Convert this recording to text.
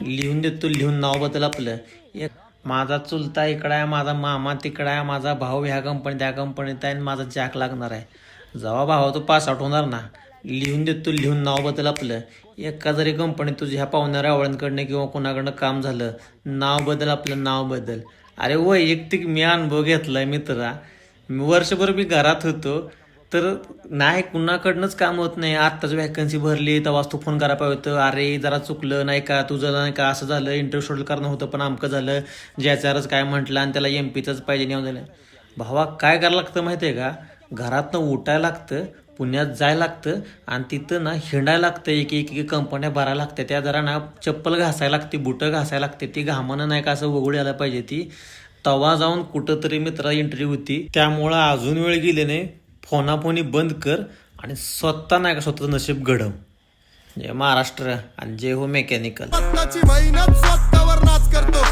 लिहून देतो, लिहून नाव बदल आपलं. एक माझा चुलता इकडं आहे, माझा मामा तिकडं आहे, माझा भाऊ ह्या कंपनीत त्या कंपनीत आहे आणि माझा जॅक लागणार आहे. जेव्हा भावा तो पास आउट होणार ना, लिहून देतो, लिहून नाव बदल आपलं. एका जरी कंपनीत तुझ्या ह्या पाहुण्या आवळ्यांकडनं किंवा कोणाकडनं काम झालं, नाव बदल आपलं, नाव बदल. अरे वैयक्तिक मी अनुभव घेतलाय मित्रा. वर्षभर मी घरात होतो तर नाही कुणाकडनंच काम होत नाही. आत्ताच व्हॅकन्सी भरली तेव्हाच तू फोन करा पाहिजे होतं, अरे जरा चुकलं नाही का तुझं, नाही का असं झालं, इंटरव्ह्यू शेड्यूल करणं होतं पण आमकं झालं, ज्याच्यावरच काय म्हटलं आणि त्याला एमपीचंच पाहिजे नेऊन झालं. भावा काय करायला लागतं माहिती आहे का, घरातनं उठायला लागतं, पुण्यात जायला लागतं आणि तिथं ना हिंडायला लागतं, एक एक एक कंपन्या भरायला लागते, त्या जरा ना चप्पल घासायला लागते, बुटं घासायला लागते, ती घामानं नाही का असं वगळू यायला पाहिजे ती. तवा जाऊन कुठंतरी मित्रा इंटरव्ह्यू होती, त्यामुळं अजून वेळ गेले नाही. फोनाफोनी बंद कर आणि स्वतः नाही का स्वतःचं नशीब घडव. जय महाराष्ट्र आणि जय हो मेकॅनिकल. स्वतःची मेहनत स्वतःवर नाच करतो.